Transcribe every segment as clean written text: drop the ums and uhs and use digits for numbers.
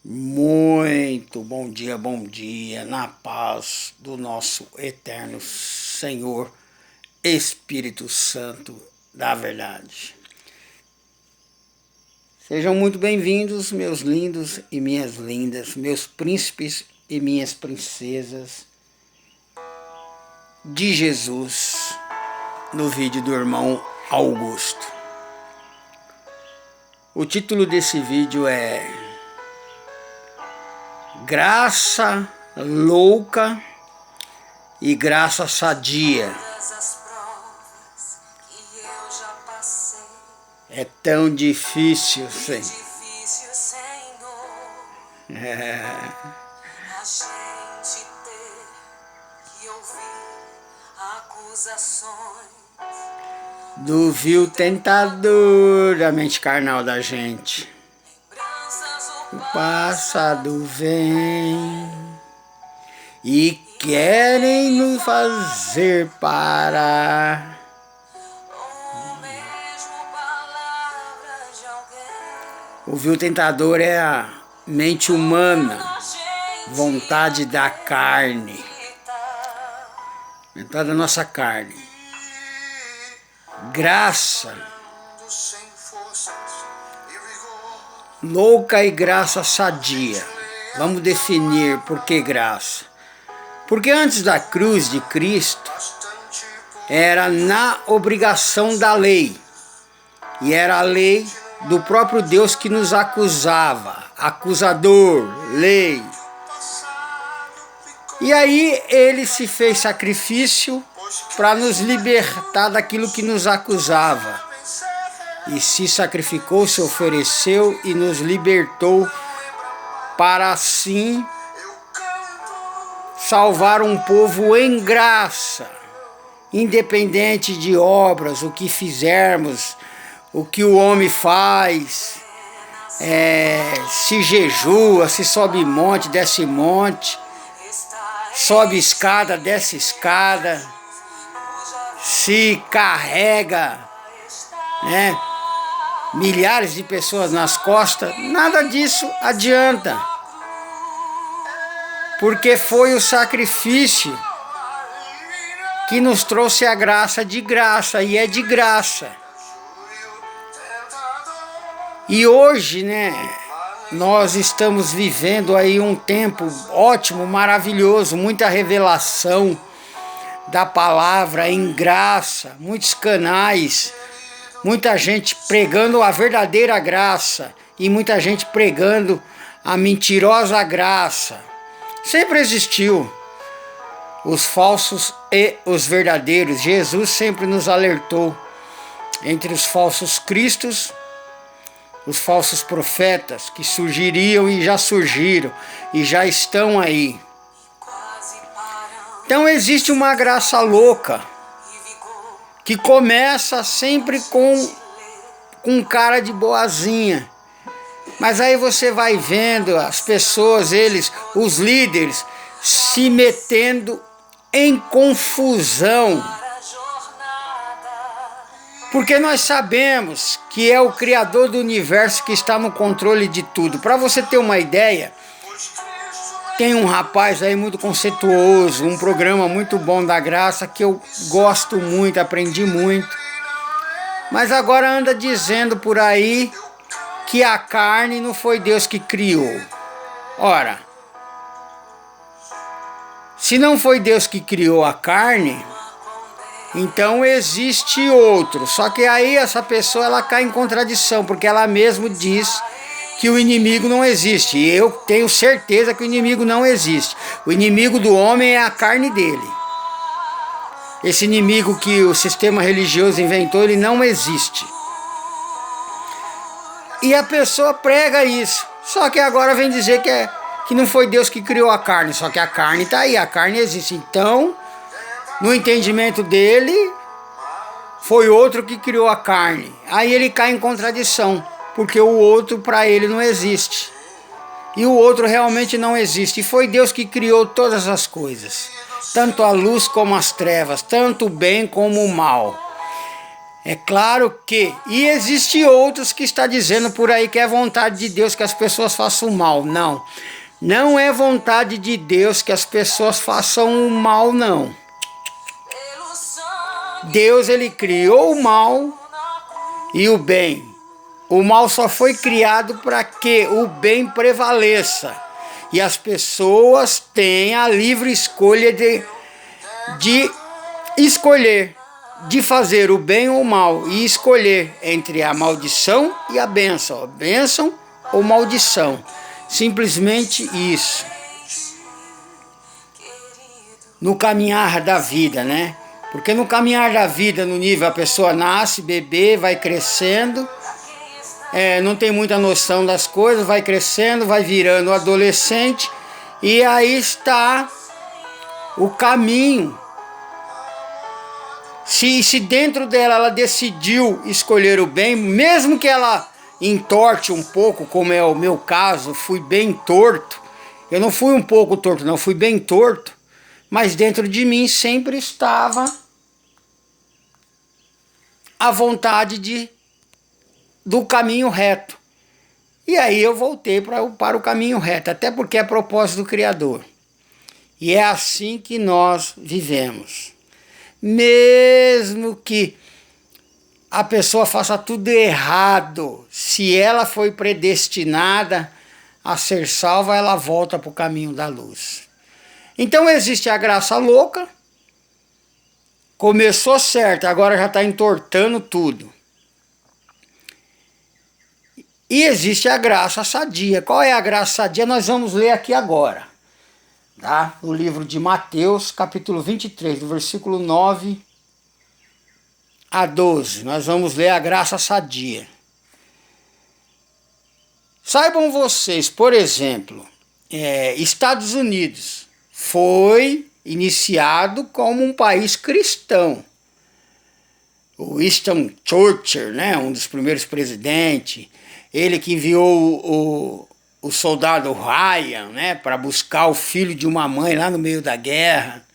Muito bom dia, na paz do nosso eterno Senhor, Espírito Santo da verdade. Sejam muito bem-vindos, meus lindos e minhas lindas, meus príncipes e minhas princesas de Jesus, no vídeo do irmão Augusto. O título desse vídeo é Graça louca e graça sadia. É tão difícil, Senhor. A gente ter que ouvir acusações do vil tentador da mente carnal da gente. O passado vem e querem nos fazer parar. ou mesmo palavras de alguém. O vil tentador é a mente humana, vontade da carne, vontade da nossa carne. Graça louca e graça sadia. Vamos definir por que graça. Porque antes da cruz de Cristo, era na obrigação da lei. E era a lei do próprio Deus que nos acusava. Acusador, lei. E aí ele se fez sacrifício para nos libertar daquilo que nos acusava. E se sacrificou, se ofereceu e nos libertou para assim salvar um povo em graça, independente de obras, o que fizermos, o que o homem faz, se jejua, se sobe monte, desce monte, sobe escada, desce escada, se carrega, milhares de pessoas nas costas, nada disso adianta. Porque foi o sacrifício que nos trouxe a graça de graça, e é de graça. E hoje, nós estamos vivendo aí um tempo ótimo, maravilhoso, muita revelação da palavra em graça, muitos canais, muita gente pregando a verdadeira graça e muita gente pregando a mentirosa graça. Sempre existiu os falsos e os verdadeiros. Jesus sempre nos alertou entre os falsos cristos, os falsos profetas que surgiriam e já surgiram e já estão aí. Então existe uma graça louca que começa sempre com cara de boazinha. Mas aí você vai vendo as pessoas, os líderes, se metendo em confusão. Porque nós sabemos que é o Criador do universo que está no controle de tudo. Para você ter uma ideia, tem um rapaz aí muito conceituoso, um programa muito bom da graça, que eu gosto muito, aprendi muito. Mas agora anda dizendo por aí que a carne não foi Deus que criou. Ora, se não foi Deus que criou a carne, então existe outro. Só que aí essa pessoa ela cai em contradição, porque ela mesma diz que o inimigo não existe. E eu tenho certeza que o inimigo não existe. O inimigo do homem é a carne dele. Esse inimigo que o sistema religioso inventou, ele não existe. E a pessoa prega isso. Só que agora vem dizer que não foi Deus que criou a carne. Só que a carne está aí, a carne existe. Então, no entendimento dele, foi outro que criou a carne. Aí ele cai em contradição, porque o outro para ele não existe. E o outro realmente não existe. E foi Deus que criou todas as coisas. Tanto a luz como as trevas, tanto o bem como o mal. É claro que, e existe outros que está dizendo por aí que é vontade de Deus que as pessoas façam o mal. Não, não é vontade de Deus que as pessoas façam o mal, não. pelo sangue Deus, ele criou o mal na cruz. e o bem. O mal só foi criado para que o bem prevaleça. E as pessoas têm a livre escolha de escolher, de fazer o bem ou o mal, e escolher entre a maldição e a bênção. Bênção ou maldição. Simplesmente isso. No caminhar da vida, né? Porque no caminhar da vida, no nível, a pessoa nasce, bebê, vai crescendo, não tem muita noção das coisas, vai crescendo, vai virando adolescente, e aí está o caminho. Se dentro dela ela decidiu escolher o bem, mesmo que ela entorte um pouco, como é o meu caso, fui bem torto. Eu não fui um pouco torto, não, fui bem torto. Mas dentro de mim sempre estava a vontade do caminho reto. E aí eu voltei para o caminho reto, até porque é propósito do Criador. E é assim que nós vivemos. Mesmo que a pessoa faça tudo errado, se ela foi predestinada a ser salva, ela volta para o caminho da luz. Então existe a graça louca, começou certo, agora já está entortando tudo. E existe a graça sadia. Qual é a graça sadia? Nós vamos ler aqui agora. Tá? No livro de Mateus, capítulo 23, do versículo 9 a 12. Nós vamos ler a graça sadia. Saibam vocês, por exemplo, Estados Unidos foi iniciado como um país cristão. O Winston Churchill, né, um dos primeiros presidentes, ele que enviou o soldado Ryan, né, para buscar o filho de uma mãe lá no meio da guerra,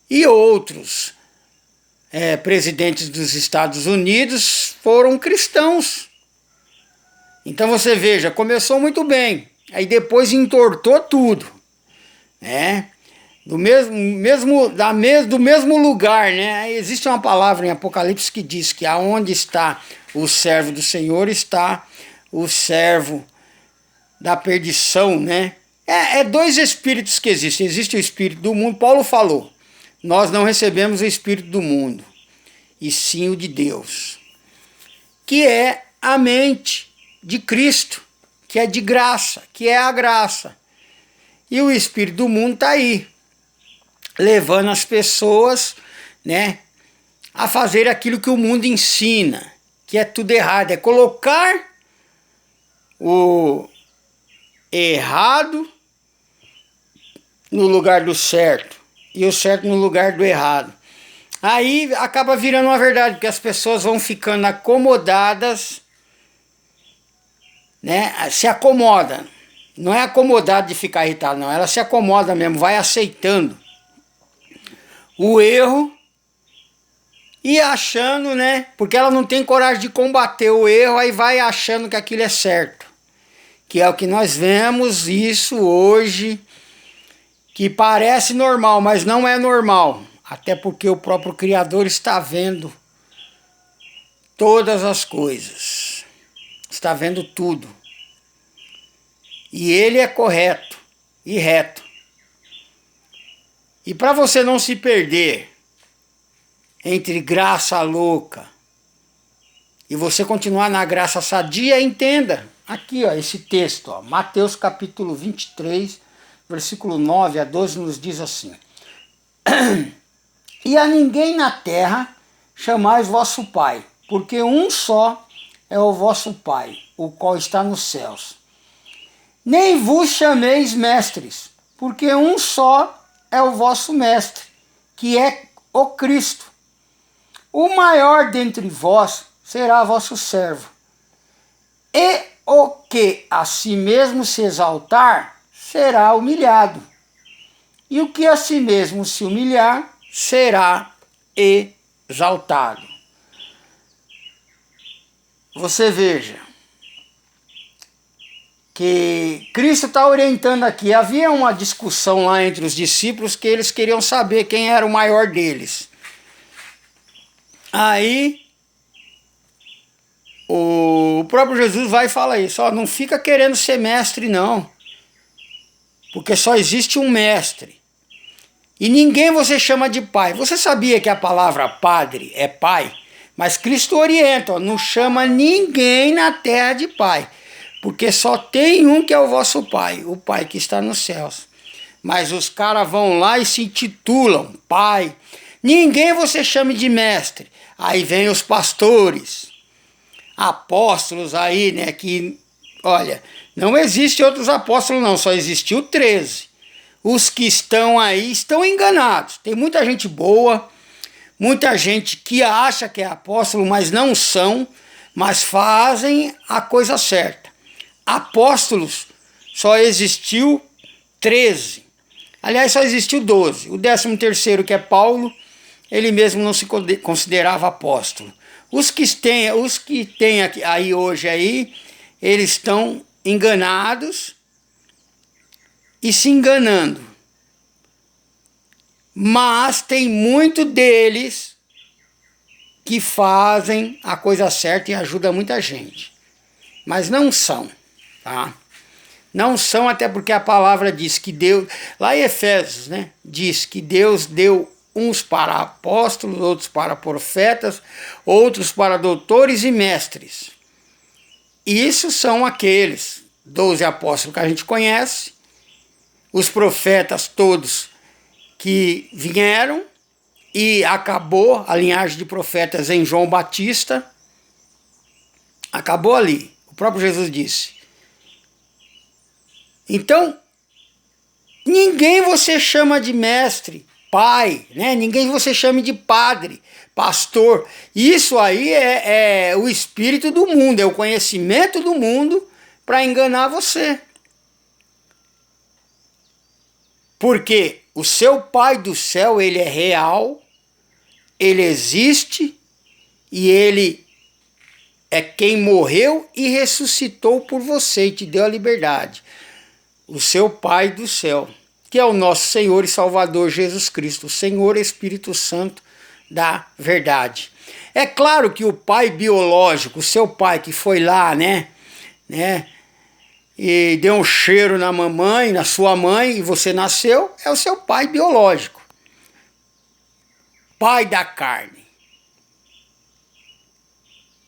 e outros presidentes dos Estados Unidos foram cristãos. Então você veja, começou muito bem, aí depois entortou tudo, né? Do mesmo lugar, né? Existe uma palavra em Apocalipse que diz que aonde está o servo do Senhor está o servo da perdição, né? É dois espíritos que existem. Existe o espírito do mundo. Paulo falou, nós não recebemos o espírito do mundo, e sim o de Deus, que é a mente de Cristo, que é de graça, que é a graça. E o espírito do mundo está aí, levando as pessoas, né, a fazer aquilo que o mundo ensina, que é tudo errado, é colocar o errado no lugar do certo e o certo no lugar do errado. Aí acaba virando uma verdade, porque as pessoas vão ficando acomodadas, né? Se acomoda. Não é acomodado de ficar irritado, não. Ela se acomoda mesmo, vai aceitando o erro e achando, né? Porque ela não tem coragem de combater o erro, aí vai achando que aquilo é certo. Que é o que nós vemos isso hoje, que parece normal, mas não é normal. Até porque o próprio Criador está vendo todas as coisas. Está vendo tudo. E ele é correto e reto. E para você não se perder entre graça louca e você continuar na graça sadia, entenda. Aqui, ó, esse texto, ó, Mateus capítulo 23, versículo 9 a 12, nos diz assim: E a ninguém na terra chamais vosso Pai, porque um só é o vosso Pai, o qual está nos céus. Nem vos chameis mestres, porque um só é o vosso mestre, que é o Cristo. O maior dentre vós será vosso servo. E o que a si mesmo se exaltar, será humilhado. E o que a si mesmo se humilhar, será exaltado. você veja que Cristo está orientando aqui. Havia uma discussão lá entre os discípulos que eles queriam saber quem era o maior deles. Aí o próprio Jesus vai e fala isso, ó, não fica querendo ser mestre não, porque só existe um mestre. E ninguém você chama de pai. Você sabia que a palavra padre é pai? Mas Cristo orienta, ó, não chama ninguém na terra de pai, porque só tem um que é o vosso pai, o pai que está nos céus. Mas os caras vão lá e se intitulam pai. Ninguém você chame de mestre. Aí vem os pastores, apóstolos aí, né, que, olha, não existe outros apóstolos não, só existiu 13. Os que estão aí estão enganados. Tem muita gente boa, muita gente que acha que é apóstolo, mas não são, mas fazem a coisa certa. Apóstolos só existiu 13. Aliás, só existiu 12. O 13º, que é Paulo, ele mesmo não se considerava apóstolo. Os que têm aí hoje aí, eles estão enganados e se enganando. Mas tem muito deles que fazem a coisa certa e ajudam muita gente. Mas não são, tá? Não são, até porque a palavra diz que Deus, lá em Efésios, né, diz que Deus deu uns para apóstolos, outros para profetas, outros para doutores e mestres. Isso são aqueles 12 apóstolos que a gente conhece, os profetas todos que vieram, e acabou a linhagem de profetas em João Batista, acabou ali. O próprio Jesus disse. Então, ninguém você chama de mestre, pai, né? Ninguém você chame de padre, pastor. Isso aí é o espírito do mundo, é o conhecimento do mundo para enganar você. Porque o seu Pai do céu, ele é real, ele existe e ele é quem morreu e ressuscitou por você e te deu a liberdade. O seu Pai do céu, que é o nosso Senhor e Salvador Jesus Cristo, o Senhor Espírito Santo da verdade. É claro que o pai biológico, o seu pai que foi lá, né, e deu um cheiro na mamãe, na sua mãe, e você nasceu, é o seu pai biológico. Pai da carne.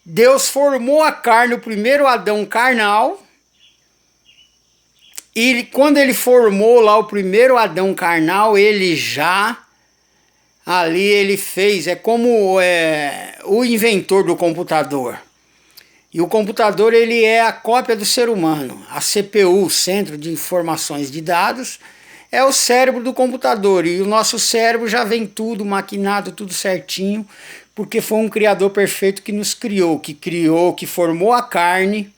Deus formou a carne, o primeiro Adão carnal, e quando ele formou lá o primeiro Adão carnal, ele já, ali ele fez, é como o inventor do computador. E o computador, ele é a cópia do ser humano. A CPU, o Centro de Informações de Dados, é o cérebro do computador. E o nosso cérebro já vem tudo maquinado, tudo certinho, porque foi um criador perfeito que nos criou, que formou a carne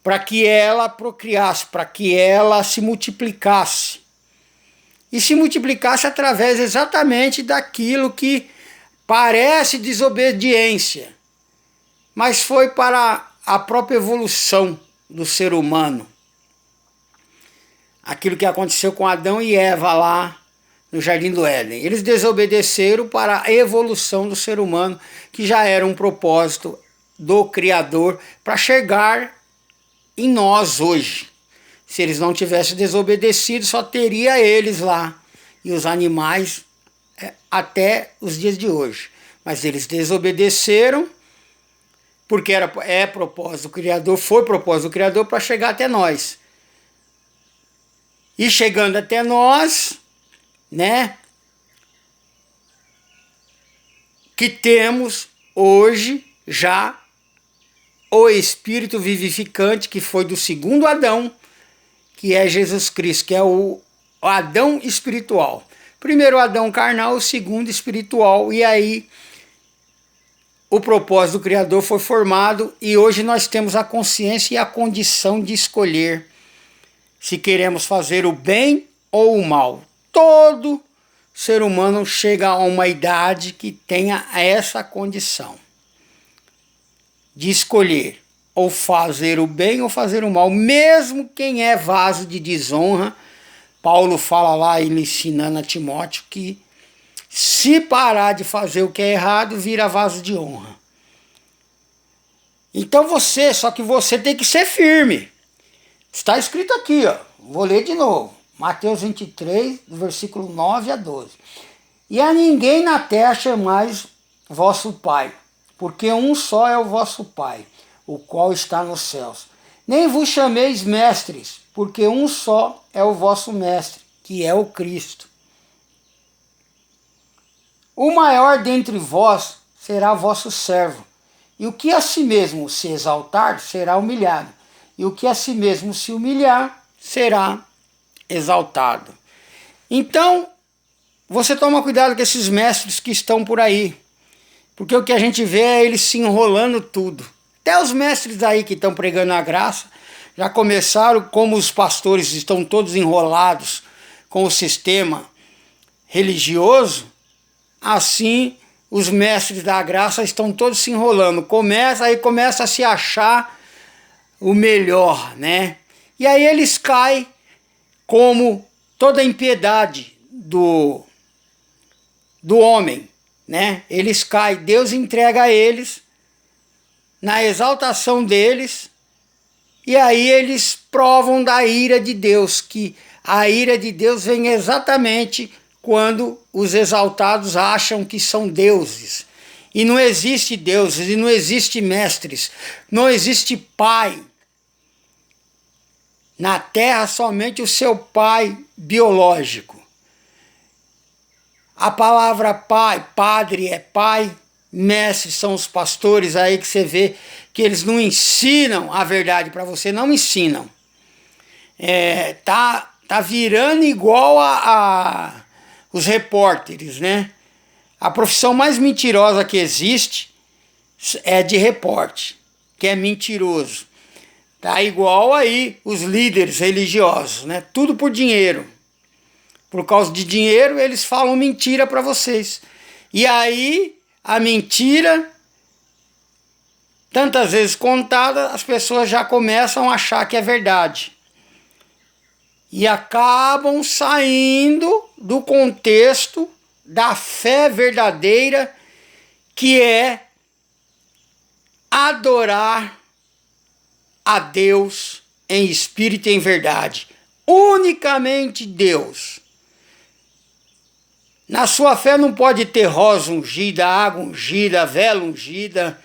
para que ela procriasse, para que ela se multiplicasse. E se multiplicasse através exatamente daquilo que parece desobediência, mas foi para a própria evolução do ser humano. Aquilo que aconteceu com Adão e Eva lá no Jardim do Éden. Eles desobedeceram para a evolução do ser humano, que já era um propósito do Criador para chegar em nós hoje. Se eles não tivessem desobedecido, só teria eles lá e os animais até os dias de hoje. Mas eles desobedeceram, porque é propósito do Criador, foi propósito do Criador para chegar até nós. E chegando até nós, né, que temos hoje já o Espírito vivificante, que foi do segundo Adão, que é Jesus Cristo, que é o Adão espiritual. Primeiro Adão carnal, o segundo espiritual, e aí o propósito do Criador foi formado e hoje nós temos a consciência e a condição de escolher se queremos fazer o bem ou o mal. Todo ser humano chega a uma idade que tenha essa condição. de escolher ou fazer o bem ou fazer o mal, mesmo quem é vaso de desonra. Paulo fala lá, ele ensinando a Timóteo, que se parar de fazer o que é errado, vira vaso de honra. Então só que você tem que ser firme. Está escrito aqui, ó, vou ler de novo. Mateus 23, versículo 9 a 12. E a ninguém na terra chamais vosso Pai, porque um só é o vosso Pai, o qual está nos céus. Nem vos chameis mestres, porque um só é o vosso mestre, que é o Cristo. O maior dentre vós será vosso servo, e o que a si mesmo se exaltar será humilhado, e o que a si mesmo se humilhar será exaltado. Então, você toma cuidado com esses mestres que estão por aí, porque o que a gente vê é eles se enrolando tudo. Até os mestres aí que estão pregando a graça já começaram, como os pastores estão todos enrolados com o sistema religioso, assim os mestres da graça estão todos se enrolando. Começa a se achar o melhor, né? E aí eles caem como toda a impiedade do homem, né? Eles caem, Deus entrega a eles na exaltação deles, e aí eles provam da ira de Deus, que a ira de Deus vem exatamente quando os exaltados acham que são deuses. E não existe deuses, e não existe mestres, não existe pai. Na terra somente o seu pai biológico. A palavra pai, padre é pai, mestres são os pastores aí que você vê que eles não ensinam a verdade para você, não ensinam. Tá virando igual a os repórteres, né? A profissão mais mentirosa que existe é de repórter, que é mentiroso. Tá igual aí os líderes religiosos, né? Tudo por dinheiro. Por causa de dinheiro, eles falam mentira para vocês. E aí, a mentira, tantas vezes contada, as pessoas já começam a achar que é verdade. E acabam saindo do contexto da fé verdadeira, que é adorar a Deus em espírito e em verdade. Unicamente Deus. Na sua fé não pode ter rosa ungida, água ungida, vela ungida,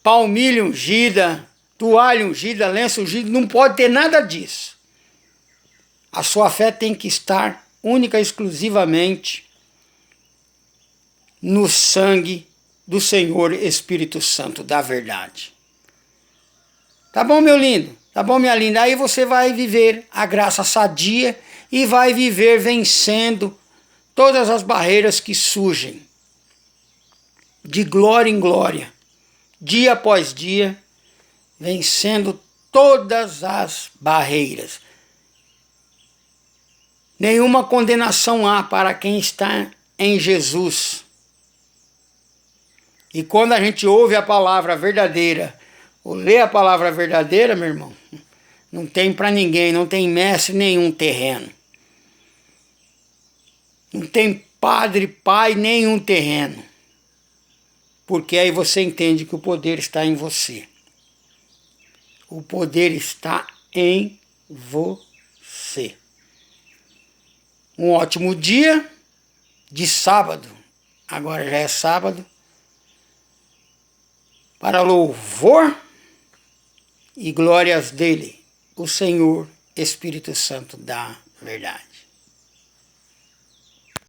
palmilha ungida, toalha ungida, lenço ungido, não pode ter nada disso. A sua fé tem que estar única e exclusivamente no sangue do Senhor Espírito Santo da verdade. Tá bom, meu lindo? Tá bom, minha linda? Aí você vai viver a graça sadia e vai viver vencendo todas as barreiras que surgem, de glória em glória, dia após dia, vencendo todas as barreiras. Nenhuma condenação há para quem está em Jesus. E quando a gente ouve a palavra verdadeira, ou lê a palavra verdadeira, meu irmão, não tem para ninguém, não tem mestre nenhum terreno. Não tem padre, pai, nenhum terreno. Porque aí você entende que o poder está em você. O poder está em você. Um ótimo dia de sábado. Agora já é sábado. Para louvor e glórias dele, o Senhor Espírito Santo da verdade.